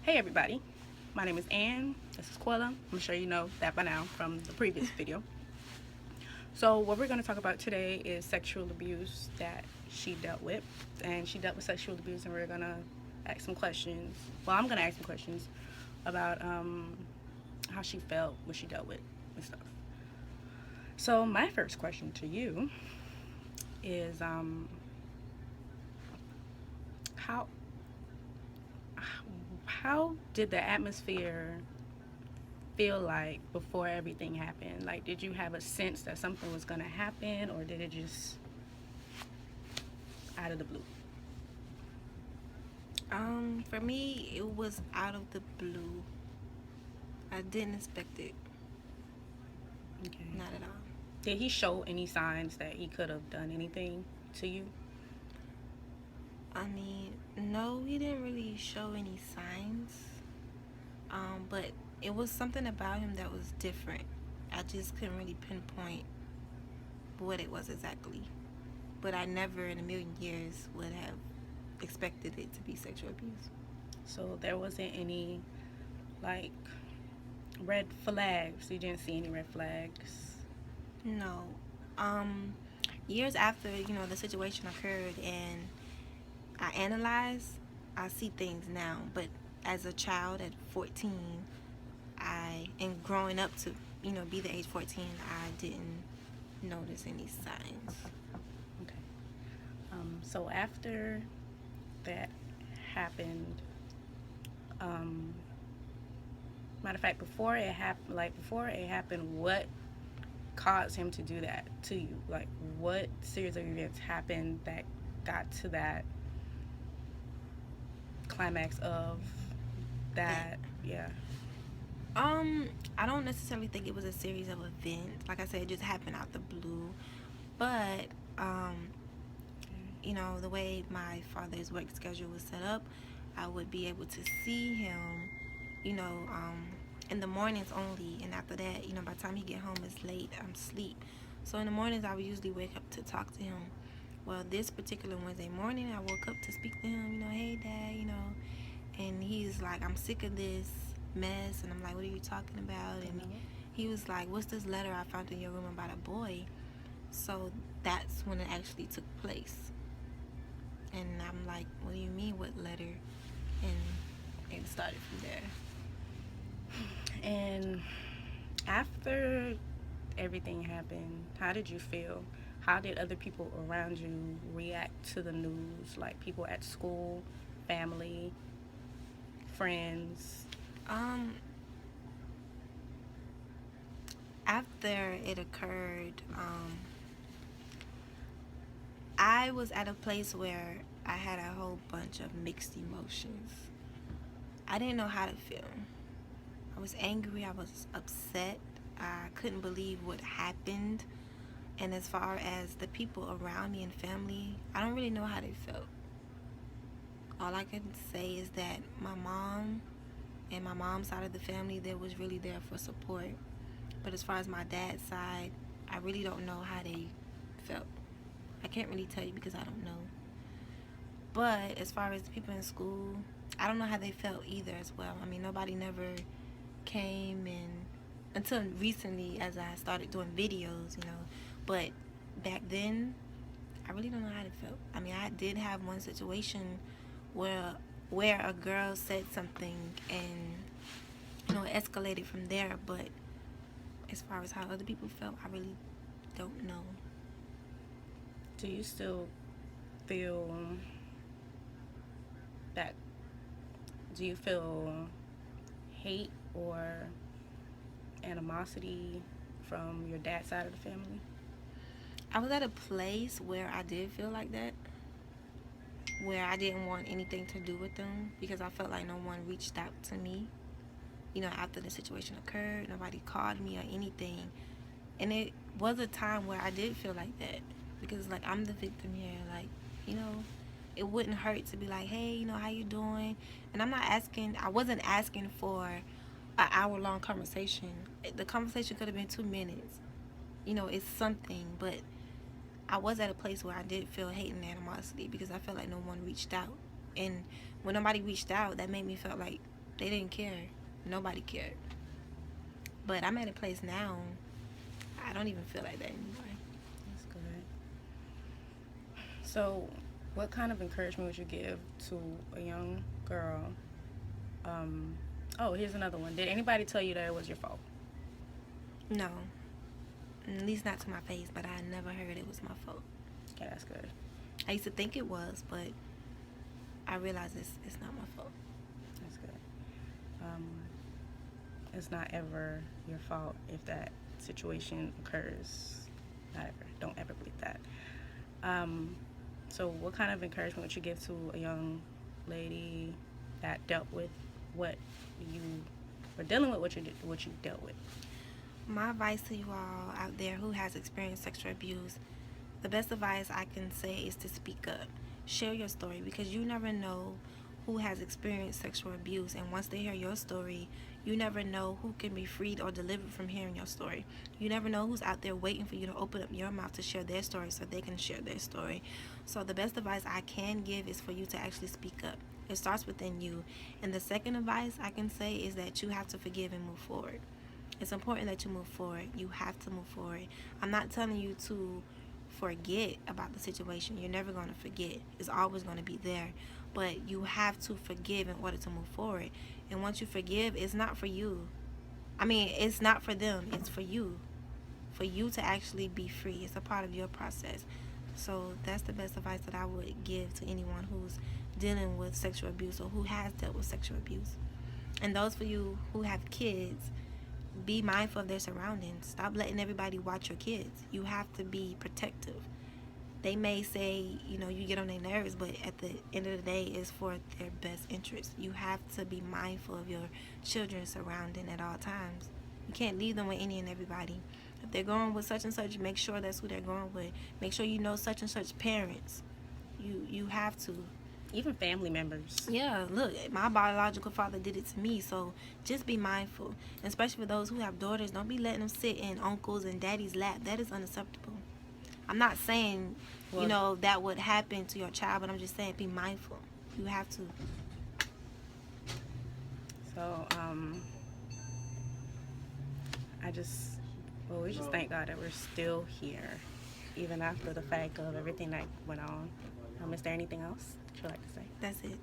Hey everybody, my name is Ann. This is Quella. I'm sure you know that by now from the previous video. So, what we're going to talk about today is sexual abuse that she dealt with. And she dealt with sexual abuse, and we're going to ask some questions. Well, I'm going to ask some questions about how she felt, what she dealt with, and stuff. So, my first question to you is how how did the atmosphere feel like before everything happened? Like, did you have a sense that something was going to happen, or did it just out of the blue? For me, it was out of the blue. I didn't expect it, Okay. not at all. Did he show any signs that he could have done anything to you? I mean, no, he didn't really show any signs. But it was something about him that was different. I just couldn't really pinpoint what it was exactly. But I never in a million years would have expected it to be sexual abuse. So there wasn't any like red flags. You didn't see any red flags. No. Um, Years after, the situation occurred and I analyze, I see things now. But as a child at 14, and growing up to, be the age 14, I didn't notice any signs. Okay. So after that happened, um, matter of fact, before it happened, what caused him to do that to you? Like, what series of events happened that got to that climax of That that? Yeah. I don't necessarily think it was a series of events. Like I said, it just happened out the blue. But um, the way my father's work schedule was set up, I would be able to see him, you know, um, in the mornings only, and after that, by the time he get home, it's late. I'm asleep. So in the mornings, I would usually wake up to talk to him. Well, this particular Wednesday morning, I woke up to speak to him. Hey, Dad, and he's like, I'm sick of this mess, and I'm like, what are you talking about? And he was like, what's this letter I found in your room about a boy? So that's when it actually took place. And I'm like, what do you mean, what letter? And it started from there. And after everything happened, how did you feel? How did other people around you react to the news? Like people at school, family, friends? Um, After it occurred, I was at a place where I had a whole bunch of mixed emotions. I didn't know how to feel. I was angry, I was upset, I couldn't believe what happened. And as far as the people around me and family, I don't really know how they felt. All I can say is that my mom and my mom's side of the family, they was really there for support. But as far as my dad's side, I really don't know how they felt. I can't really tell you because I don't know. But as far as the people in school, I don't know how they felt either as well. I mean, nobody never came and until recently as I started doing videos, But back then, I really don't know how it felt. I mean, I did have one situation where a girl said something and it escalated from there, but as far as how other people felt, I really don't know. Do you still feel that? Do you feel hate or animosity from your dad's side of the family? I was at a place where I did feel like that, where I didn't want anything to do with them because I felt like no one reached out to me. After the situation occurred, nobody called me or anything. And it was a time where I did feel like that because, like, I'm the victim here. Like, you know, it wouldn't hurt to be like, hey, how you doing? And I wasn't asking for an hour-long conversation. The conversation could have been 2 minutes. It's something, but I was at a place where I did feel hate and animosity because I felt like no one reached out. And when nobody reached out, that made me feel like They didn't care. Nobody cared. But I'm at a place now, I don't even feel like that anymore. That's good. So, what kind of encouragement would you give to a young girl? Oh, here's another one. Did anybody tell you that it was your fault? No. At least not to my face, but I never heard it was my fault. Okay, that's good. I used to think it was, but I realized it's not my fault. That's good. It's not ever your fault if that situation occurs. Not ever. Don't ever believe that. So, what kind of encouragement would you give to a young lady that dealt with what you were dealing with, what you dealt with? My advice to you all out there who has experienced sexual abuse, the best advice I can say is to speak up. Share your story, because you never know who has experienced sexual abuse, and once they hear your story, you never know who can be freed or delivered from hearing your story. You never know who's out there waiting for you to open up your mouth to share their story so they can share their story. So the best advice I can give is for you to actually speak up. It starts within you. And the second advice I can say is that you have to forgive and move forward. It's important that you move forward. You have to move forward. I'm not telling you to forget about the situation. You're never going to forget. It's always going to be there. But you have to forgive in order to move forward. And once you forgive, it's not for you. I mean, it's not for them. It's for you. For you to actually be free. It's a part of your process. So that's the best advice that I would give to anyone who's dealing with sexual abuse or who has dealt with sexual abuse. And those for you who have kids, be mindful of their surroundings. Stop letting everybody watch your kids. You have to be protective. They may say, you get on their nerves, but at the end of the day, it's for their best interest. You have to be mindful of your children's surrounding at all times. You can't leave them with any and everybody. If they're going with such and such, make sure that's who they're going with. Make sure you know such and such parents. You have to. Even family members. Yeah, look, my biological father did it to me, so just be mindful. And especially for those who have daughters, don't be letting them sit in uncles and daddy's lap. That is unacceptable. I'm not saying, that would happen to your child, but I'm just saying be mindful. You have to. So, we just thank God that we're still here, even after the fact of everything that went on. Is there anything else that you'd like to say? That's it.